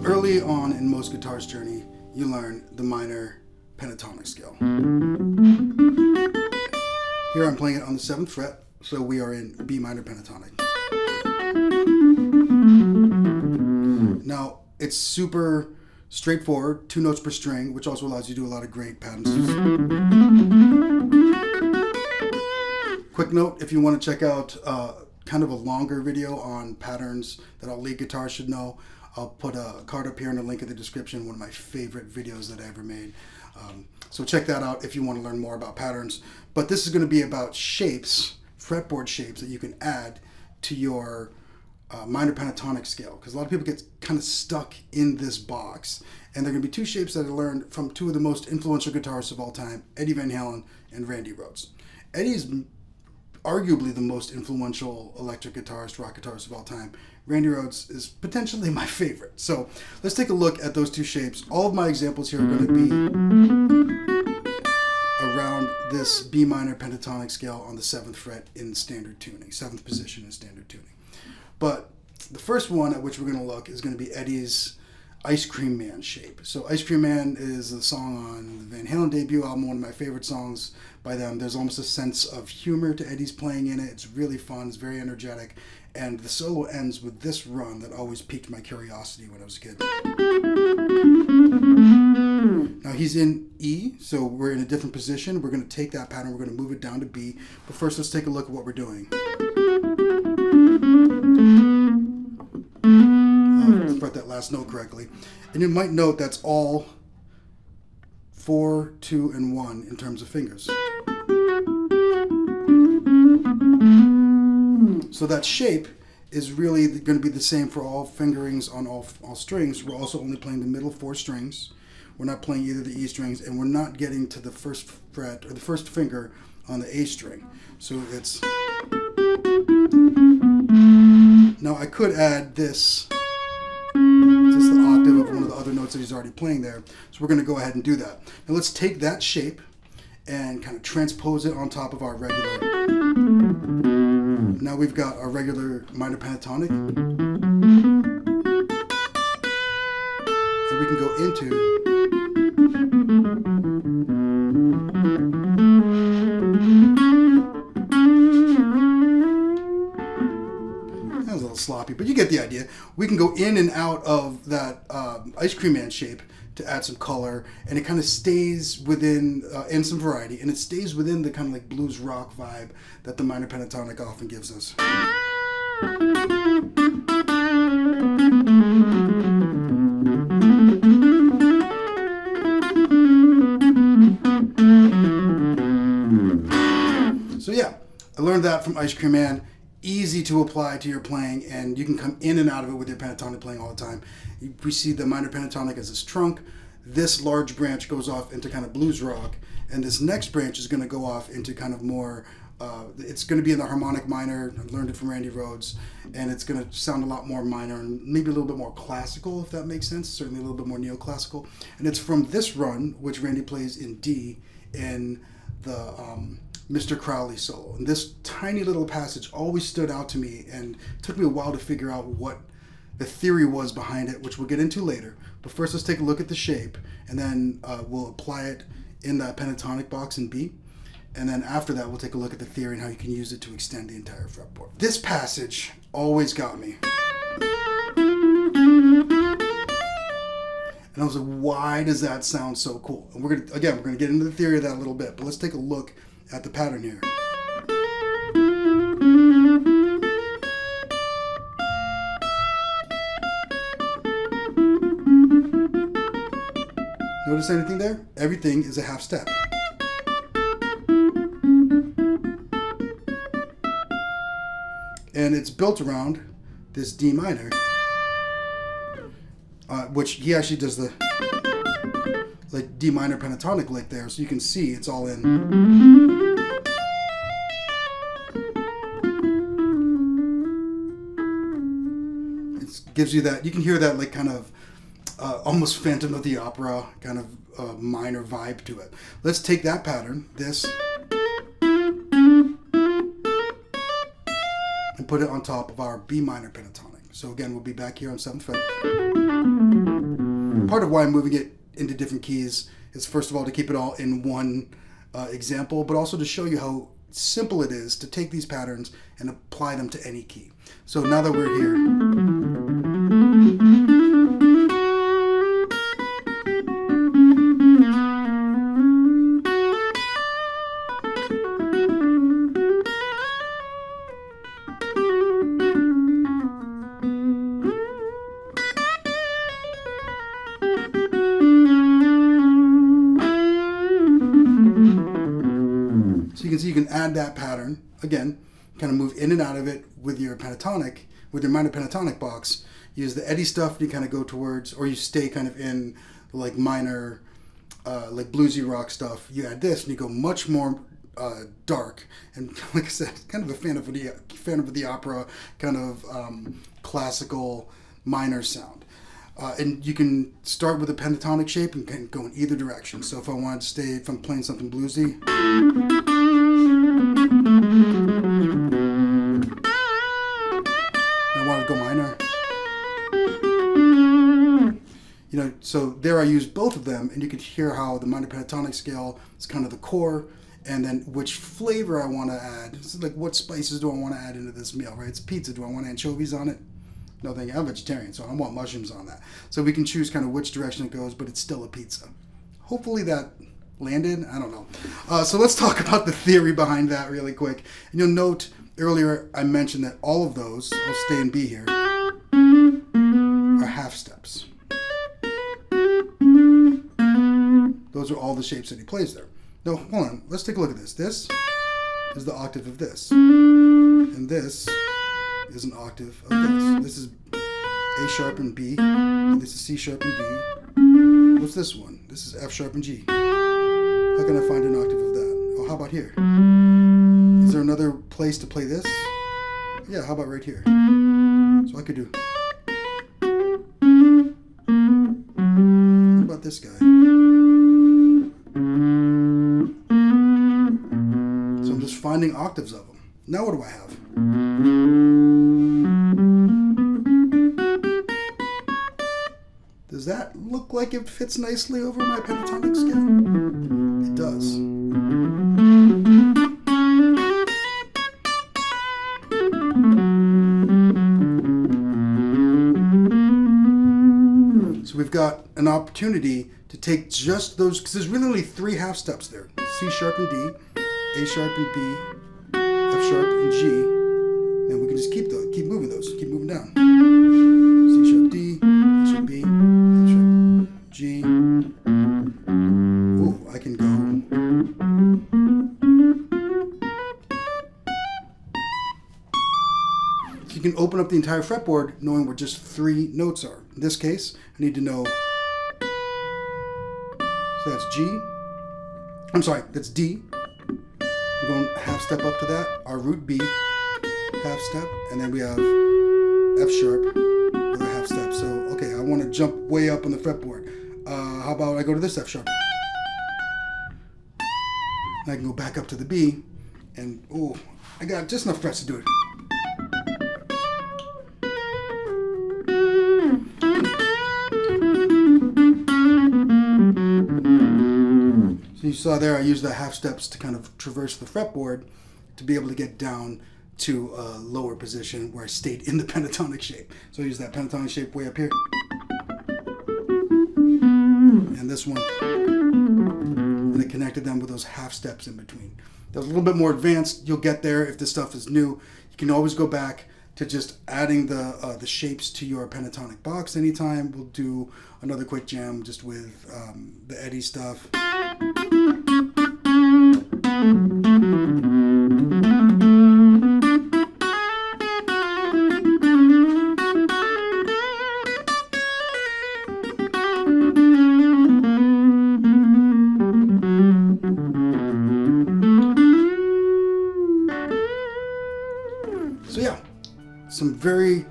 early on in most guitars' journey, you learn the minor pentatonic scale. Here I'm playing it on the 7th fret, so we are in B minor pentatonic. Now, it's super straightforward, 2 notes per string, which also allows you to do a lot of great patterns. Quick note, if you want to check out kind of a longer video on patterns that all lead guitars should know, I'll put a card up here and a link in the description, one of my favorite videos that I ever made. So check that out if you want to learn more about patterns. But this is going to be about shapes, fretboard shapes that you can add to your minor pentatonic scale. Because a lot of people get kind of stuck in this box. And there are going to be 2 shapes that I learned from 2 of the most influential guitarists of all time, Eddie Van Halen and Randy Rhoads. Eddie is arguably the most influential electric guitarist, rock guitarist of all time. Randy Rhoads is potentially my favorite. So let's take a look at those 2 shapes. All of my examples here are going to be around this B minor pentatonic scale on the 7th fret in standard tuning, 7th position in standard tuning. But the first one at which we're going to look is going to be Eddie's Ice Cream Man shape. So Ice Cream Man is a song on the Van Halen debut album, one of my favorite songs by them. There's almost a sense of humor to Eddie's playing in it. It's really fun, it's very energetic, and the solo ends with this run that always piqued my curiosity when I was a kid. Now he's in E, so we're in a different position. We're going to take that pattern, we're going to move it down to B, but first let's take a look at what we're doing. Fret that last note correctly. And you might note that's all 4, 2, and 1 in terms of fingers. So that shape is really going to be the same for all fingerings on all strings. We're also only playing the middle 4 strings. We're not playing either the E strings, and we're not getting to the first fret or the first finger on the A string. So it's... Now I could add this. It's the octave of one of the other notes that he's already playing there. So we're going to go ahead and do that. Now let's take that shape and kind of transpose it on top of our regular. Now we've got our regular minor pentatonic. And we can go into sloppy, but you get the idea. We can go in and out of that Ice Cream Man shape to add some color, and it kind of stays within, and some variety, and it stays within the kind of like blues rock vibe that the minor pentatonic often gives us. So yeah, I learned that from Ice Cream Man. Easy to apply to your playing, and you can come in and out of it with your pentatonic playing all the time. We see the minor pentatonic as this trunk. This large branch goes off into kind of blues rock, and this next branch is going to go off into kind of more, it's going to be in the harmonic minor. I learned it from Randy Rhoads, and it's going to sound a lot more minor and maybe a little bit more classical, if that makes sense, certainly a little bit more neoclassical. And it's from this run, which Randy plays in D, in the Mr. Crowley solo. And this tiny little passage always stood out to me, and took me a while to figure out what the theory was behind it, which we'll get into later. But first let's take a look at the shape, and then we'll apply it in that pentatonic box in B. And then after that we'll take a look at the theory and how you can use it to extend the entire fretboard. This passage always got me. And I was like, why does that sound so cool? And we're gonna get into the theory of that a little bit, but let's take a look at the pattern here. Notice anything there? Everything is a half step. And it's built around this D minor, which he actually does the like D minor pentatonic lick there, so you can see it's all in. It gives you that, you can hear that like kind of almost Phantom of the Opera kind of minor vibe to it. Let's take that pattern, this, and and put it on top of our B minor pentatonic. So again, we'll be back here on 7th fret. Part of why I'm moving it into different keys is, first of all, to keep it all in one example, but also to show you how simple it is to take these patterns and apply them to any key. So now that we're here, you can add that pattern again, kind of move in and out of it with your pentatonic, with your minor pentatonic box. Use the Eddie stuff, and you kind of go towards, or you stay kind of in like minor, like bluesy rock stuff. You add this, and you go much more dark. And like I said, kind of a fan of the opera, kind of classical minor sound. And you can start with a pentatonic shape and can go in either direction. So if I wanted to stay, if I'm playing something bluesy, I want to go minor. You know, so there I use both of them, and you can hear how the minor pentatonic scale is kind of the core, and then which flavor I want to add. This is like, what spices do I want to add into this meal, right? It's pizza. Do I want anchovies on it? No, thank you. I'm vegetarian, so I don't want mushrooms on that. So we can choose kind of which direction it goes, but it's still a pizza. Hopefully that landed. I don't know. So let's talk about the theory behind that really quick. And you'll note earlier I mentioned that all of those, I'll stay in B here, are half steps. Those are all the shapes that he plays there. Now, hold on. Let's take a look at this. This is the octave of this. And this is an octave of this. This is A sharp and B. And this is C sharp and D. What's this one? This is F sharp and G. How can I find an octave of that? Oh, how about here? Is there another place to play this? Yeah, how about right here? So I could do. What about this guy? So I'm just finding octaves of them. Now what do I have? Does that look like it fits nicely over my pentatonic scale? It does. So we've got an opportunity to take just those, because there's really only 3 half steps there. C sharp and D, A sharp and B, F sharp and G. And we can just keep moving those, keep moving down. C sharp D, A sharp B, F sharp G. Ooh, I can go. So you can open up the entire fretboard knowing where just 3 notes are. In this case, I need to know. So that's G. I'm sorry, that's D. We're going half step up to that. Our root B, half step, and then we have F sharp with a half step. So, okay, I want to jump way up on the fretboard. How about I go to this F sharp? And I can go back up to the B, and oh, I got just enough frets to do it. So you saw there, I used the half steps to kind of traverse the fretboard to be able to get down to a lower position where I stayed in the pentatonic shape. So I used that pentatonic shape way up here. And this one. And I connected them with those half steps in between. That was a little bit more advanced. You'll get there if this stuff is new. You can always go back to just adding the shapes to your pentatonic box anytime. We'll do another quick jam just with the Eddie stuff. So yeah, some very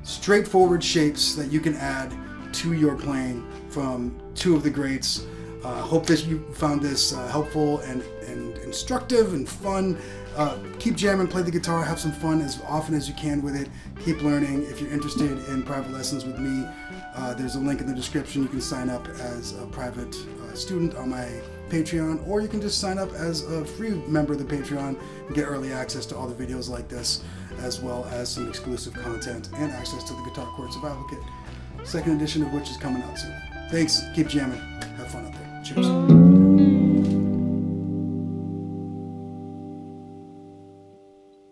straightforward shapes that you can add to your playing from 2 of the greats. Hope that you found this helpful and instructive and fun. Keep jamming, play the guitar, have some fun as often as you can with it. Keep learning. If you're interested in private lessons with me, there's a link in the description. You can sign up as a private student on my Patreon, or you can just sign up as a free member of the Patreon and get early access to all the videos like this, as well as some exclusive content and access to the Guitar Chord Survival Kit, second edition of which is coming out soon. Thanks. Keep jamming. Have fun out there. Cheers.